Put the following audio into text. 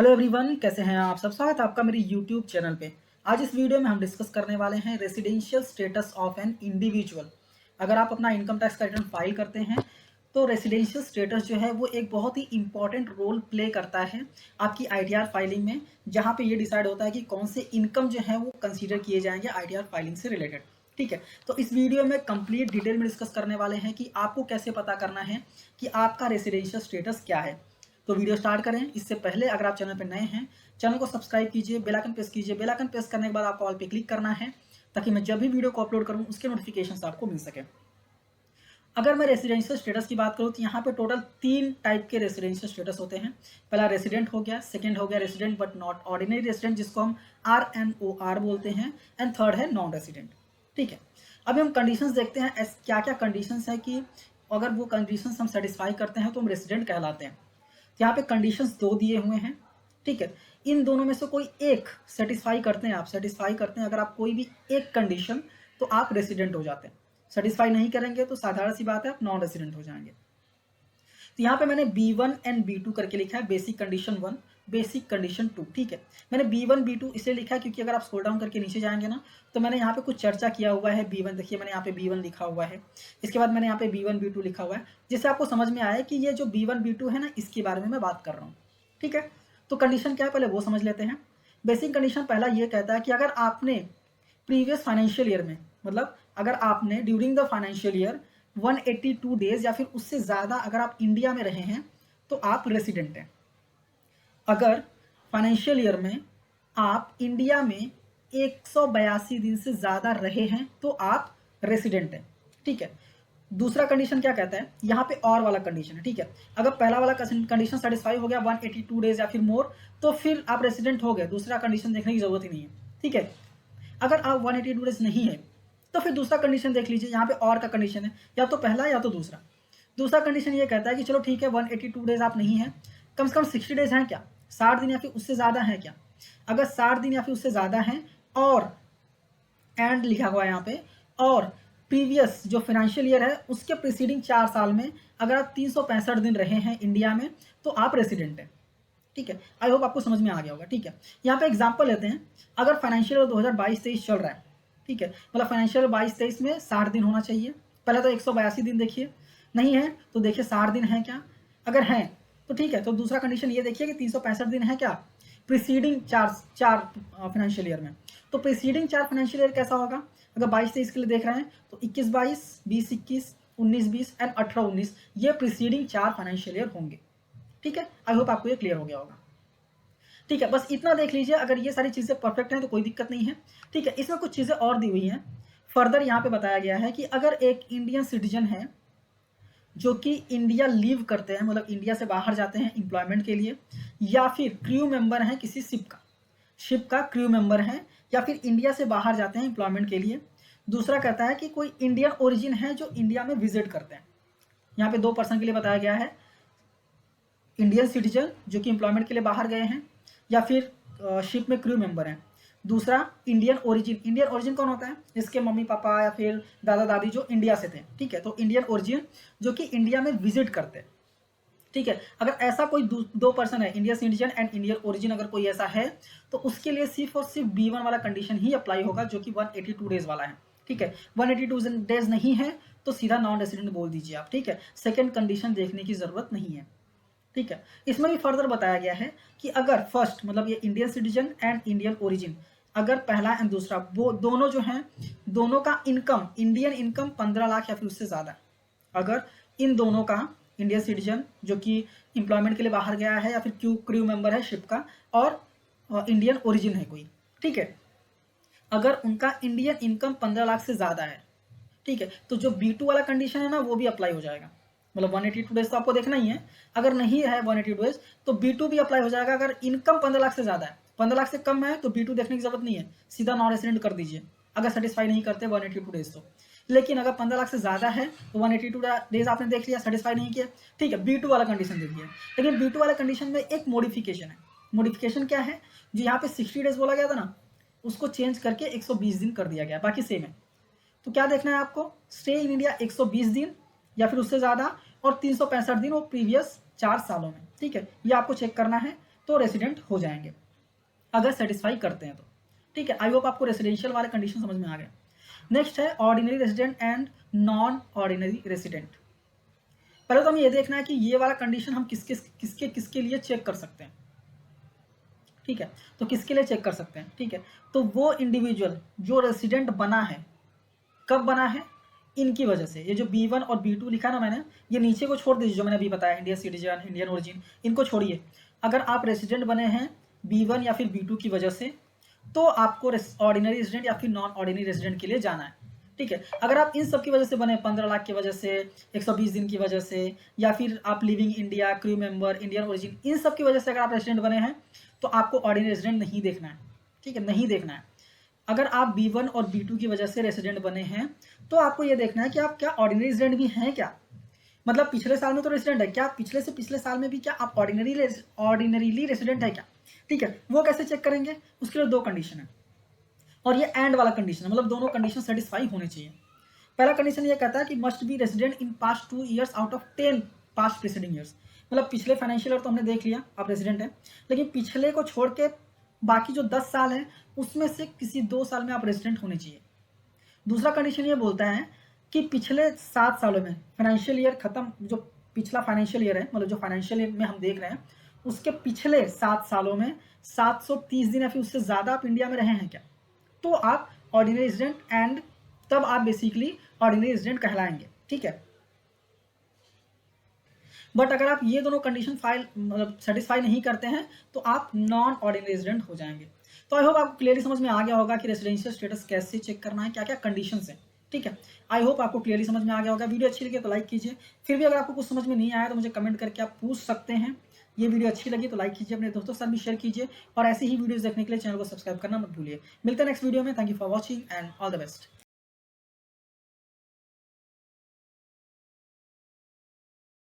Hello everyone, कैसे हैं आप सब। स्वागत है आपका मेरे यूट्यूब चैनल पे। आज इस वीडियो में हम डिस्कस करने वाले हैं residential status of an individual. अगर आप अपना इनकम टैक्स का रिटर्न फाइल करते हैं तो रेसिडेंशियल स्टेटस जो है वो एक बहुत ही इंपॉर्टेंट रोल प्ले करता है आपकी आईटीआर फाइलिंग में, जहाँ पे ये डिसाइड होता है कि कौन से इनकम जो है वो कंसीडर किए जाएंगे आईटीआर फाइलिंग से रिलेटेड। ठीक है, तो इस वीडियो में कंप्लीट डिटेल में डिस्कस करने वाले हैं कि आपको कैसे पता करना है कि आपका रेसिडेंशियल स्टेटस क्या है। तो वीडियो स्टार्ट करें इससे पहले अगर आप चैनल पर नए हैं, चैनल को सब्सक्राइब कीजिए, बेल आइकन प्रेस कीजिए। बेल आइकन प्रेस करने के बाद आपको ऑल पे क्लिक करना है ताकि मैं जब भी वीडियो को अपलोड करूं उसके नोटिफिकेशन आपको मिल सके। अगर मैं रेसिडेंशियल स्टेटस की बात करूं तो यहाँ पे टोटल 3 टाइप के रेसिडेंशियल स्टेटस होते हैं। पहला रेसिडेंट हो गया, सेकंड हो गया resident but not ordinary resident जिसको हम RNOR बोलते हैं, एंड थर्ड है नॉन रेसिडेंट। ठीक है, अभी हम कंडीशंस देखते हैं क्या क्या कंडीशंस है कि अगर वो कंडीशंस हम सेटिस्फाई करते हैं तो हम रेसिडेंट कहलाते हैं। यहाँ पे कंडीशंस 2 दिए हुए हैं। ठीक है, इन दोनों में से कोई एक सेटिस्फाई करते हैं, आप सेटिस्फाई करते हैं अगर आप कोई भी एक कंडीशन तो आप रेसिडेंट हो जाते हैं। सेटिस्फाई नहीं करेंगे तो साधारण सी बात है आप नॉन रेसिडेंट हो जाएंगे। तो यहाँ पे मैंने B1 एंड B2 करके लिखा है, बेसिक कंडीशन 1, बेसिक कंडीशन 2। ठीक है, मैंने B1 B2 इसलिए लिखा है क्योंकि अगर आप स्क्रॉल डाउन करके नीचे जाएंगे ना तो मैंने यहाँ पे कुछ चर्चा किया हुआ है। B1 देखिए, मैंने यहाँ पे B1 लिखा हुआ है, इसके बाद मैंने यहाँ पे B1 B2 लिखा हुआ है, जिससे आपको समझ में आया कि ये जो B1 B2 है ना इसके बारे में मैं बात कर रहा हूँ। ठीक है, तो कंडीशन क्या है पहले वो समझ लेते हैं। बेसिक कंडीशन पहला ये कहता है कि अगर आपने प्रीवियस फाइनेंशियल ईयर में, मतलब अगर आपने during the financial year 182 days या फिर उससे ज़्यादा अगर आप इंडिया में रहे हैं तो आप रेसिडेंट हैं। अगर फाइनेंशियल ईयर में आप इंडिया में 182 दिन से ज़्यादा रहे हैं तो आप रेसिडेंट हैं। ठीक है, दूसरा कंडीशन क्या कहता है, यहाँ पे और वाला कंडीशन है। ठीक है, अगर पहला वाला कंडीशन सेटिस्फाई हो गया 182 डेज या फिर मोर तो फिर आप रेसिडेंट हो गए, दूसरा कंडीशन देखने की जरूरत ही नहीं है। ठीक है, अगर आप 182 डेज नहीं है तो फिर दूसरा कंडीशन देख लीजिए, यहाँ पे और का कंडीशन है, या तो पहला या तो दूसरा। दूसरा कंडीशन ये कहता है कि चलो ठीक है 182 डेज आप नहीं है, कम से कम 60 डेज हैं क्या, 60 दिन या फिर उससे ज़्यादा है क्या। अगर 60 दिन या फिर उससे ज़्यादा है और एंड लिखा हुआ है यहाँ पे, और प्रीवियस जो फाइनेंशियल ईयर है उसके प्रीसीडिंग 4 साल में अगर आप 365 दिन रहे हैं इंडिया में तो आप रेसिडेंट हैं। ठीक है, आई होप आपको समझ में आ गया होगा। ठीक है, यहाँ पे एग्जांपल लेते हैं। अगर फाइनेंशियल 2022-23 चल रहा है, ठीक है, मतलब फाइनेंशियल 22-23 में 60 दिन होना चाहिए। पहले तो 182 दिन देखिए, नहीं है तो देखिए 60 दिन है क्या, अगर हैं तो ठीक है। तो दूसरा कंडीशन ये देखिए कि 365 दिन है क्या प्रीसीडिंग चार फाइनेंशियल ईयर में। तो प्रीसीडिंग 4 फाइनेंशियल ईयर कैसा होगा, अगर 22-23 के लिए देख रहे हैं तो 21-22, 20-21, 19-20 एंड 18-19, ये प्रीसीडिंग 4 फाइनेंशियल ईयर होंगे। ठीक है, आई होप आपको ये क्लियर हो गया होगा। ठीक है, बस इतना देख लीजिए, अगर ये सारी चीज़ें परफेक्ट हैं तो कोई दिक्कत नहीं है। ठीक है, इसमें कुछ चीज़ें और दी हुई हैं। फर्दर यहाँ पे बताया गया है कि अगर एक इंडियन सिटीजन है जो कि इंडिया लीव करते हैं, मतलब इंडिया से बाहर जाते हैं एम्प्लॉयमेंट के लिए, या फिर क्रू मेंबर हैं किसी शिप का क्रू मेंबर है, या फिर इंडिया से बाहर जाते हैं एम्प्लॉयमेंट के लिए। दूसरा कहता है कि कोई इंडियन ओरिजिन है जो इंडिया में विजिट करते हैं। यहाँ पे 2 पर्सन के लिए बताया गया है, इंडियन सिटीजन जो कि एम्प्लॉयमेंट के लिए बाहर गए हैं या फिर शिप में क्रू मेंबर हैं। दूसरा इंडियन ओरिजिन। इंडियन ओरिजिन कौन होता है, जिसके मम्मी पापा या फिर दादा दादी जो इंडिया से थे। ठीक है, तो इंडियन ओरिजिन जो कि इंडिया में विजिट करते हैं। ठीक है, अगर ऐसा कोई 2 पर्सन है, Indian citizen and Indian origin, अगर कोई ऐसा है तो उसके लिए सिर्फ और सिर्फ B1 वाला कंडीशन ही अप्लाई होगा जो कि 182 डेज वाला है। ठीक है, 182 डेज नहीं है तो सीधा नॉन रेसिडेंट बोल दीजिए आप। ठीक है, सेकेंड कंडीशन देखने की जरूरत नहीं है। ठीक है, इसमें भी फर्दर बताया गया है कि अगर फर्स्ट, मतलब ये Indian citizen and Indian origin, अगर पहला एंड दूसरा वो दोनों जो हैं, दोनों का इनकम, इंडियन इनकम 15 लाख या फिर उससे ज़्यादा, अगर इन दोनों का, इंडियन सिटीजन जो कि एम्प्लॉयमेंट के लिए बाहर गया है या फिर क्रू मेंबर है शिप का, और इंडियन ओरिजिन है कोई, ठीक है, अगर उनका इंडियन इनकम 15 लाख से ज़्यादा है, ठीक है, तो जो B2 वाला कंडीशन है ना वो भी अप्लाई हो जाएगा। मतलब 182 डेज तो आपको देखना ही है, अगर नहीं है 182 डेज तो B2 भी अप्लाई हो जाएगा। अगर इनकम 15 लाख से ज़्यादा है, 15 लाख से कम है तो B2 देखने की जरूरत नहीं है, सीधा नॉन रेसिडेंट कर दीजिए अगर सेटिस्फाई नहीं करते 182 डेज तो। लेकिन अगर 15 लाख से ज़्यादा है तो 182 डेज आपने देख लिया, सेटिस्फाई नहीं किया, ठीक है, B2 वाला कंडीशन देखिए। लेकिन B2 वाला कंडीशन में एक मॉडिफिकेशन है। मॉडिफिकेशन क्या है, जो यहाँ पे 60 डेज बोला गया था ना, उसको चेंज करके 120 दिन कर दिया गया, बाकी सेम है। तो क्या देखना है आपको, स्टे इन इंडिया 120 दिन या फिर उससे ज़्यादा, और 365 दिन वो प्रीवियस 4 सालों में। ठीक है, ये आपको चेक करना है। तो रेसिडेंट हो जाएंगे अगर सेटिस्फाई करते हैं तो। ठीक है, आई होप आपको रेसिडेंशियल वाले कंडीशन समझ में आ गया। नेक्स्ट है ordinary resident and non ordinary resident. पहले तो हमें ये देखना है कि ये वाला कंडीशन हम किसके किसके लिए चेक कर सकते हैं। ठीक है, तो किसके लिए चेक कर सकते हैं। ठीक है, तो वो इंडिविजुअल जो रेसिडेंट बना है, कब बना है, इनकी वजह से। ये जो B1 और B2 लिखा ना मैंने, ये नीचे को छोड़ दीजिए जो मैंने अभी बताया, इंडियन सिटीजन, इंडियन ओरिजिन, इनको छोड़िए। अगर आप रेसिडेंट बने हैं B1 या फिर B2 की वजह से, तो आपको ऑर्डिनरी रेसिडेंट या फिर नॉन ऑर्डिनरी रेसिडेंट के लिए जाना है। ठीक है, अगर आप इन सब की वजह से बने, 15 लाख की वजह से, 120 दिन की वजह से, या फिर आप living India, crew member, Indian origin, इन सब की वजह से अगर आप रेसिडेंट बने हैं, तो आपको ऑर्डिनरी रेसिडेंट नहीं देखना है। ठीक है, नहीं देखना है। अगर आप B1 और B2 की वजह से रेसिडेंट बने हैं, तो आपको ये देखना है कि आप क्या ऑर्डिनरी रेसिडेंट भी हैं क्या। मतलब पिछले साल में तो रेसिडेंट है क्या, पिछले से पिछले साल में भी क्या आप ऑर्डिनरीली रेसिडेंट है क्या। ठीक है, वो कैसे चेक करेंगे, उसके लिए दो कंडीशन है, और ये एंड वाला कंडीशन है, मतलब दोनों कंडीशन सेटिस्फाई होने चाहिए। पहला कंडीशन ये कहता है कि must be resident in past 2 years out of 10 past preceding years. मतलब पिछले फाइनेंशियल ईयर तो हमने देख लिया आप रेसिडेंट हैं, लेकिन पिछले को छोड़ के बाकी जो 10 साल है उसमें से किसी 2 साल में आप रेसिडेंट होने चाहिए। दूसरा कंडीशन ये बोलता है कि पिछले 7 सालों में, फाइनेंशियल ईयर खत्म, जो पिछला फाइनेंशियल ईयर है, मतलब जो फाइनेंशियल ईयर में हम देख रहे हैं, उसके पिछले 7 सालों में 730 दिन या फिर उससे ज़्यादा आप इंडिया में रहे हैं क्या, तो आप ऑर्डिनरी रेजिडेंट, एंड तब आप बेसिकली ऑर्डिनरी रेजिडेंट कहलाएंगे। ठीक है, बट अगर आप ये दोनों कंडीशन मतलब सेटिस्फाई नहीं करते हैं, तो आप नॉन ऑर्डिनरी रेजिडेंट हो जाएंगे। तो आई होप आपको क्लियरली समझ में आ गया होगा कि रेसिडेंशियल स्टेटस कैसे चेक करना है, क्या क्या कंडीशंस हैं। ठीक है, आई होप आपको क्लियरली समझ में आ गया होगा। वीडियो अच्छी लगी तो लाइक कीजिए, फिर भी अगर आपको कुछ समझ में नहीं आया तो मुझे कमेंट करके आप पूछ सकते हैं। ये वीडियो अच्छी लगी तो लाइक कीजिए, अपने दोस्तों के साथ भी शेयर कीजिए, और ऐसे ही वीडियोस देखने के लिए चैनल को सब्सक्राइब करना मत भूलिए। मिलते हैं नेक्स्ट वीडियो में। Thank you for watching and all the best.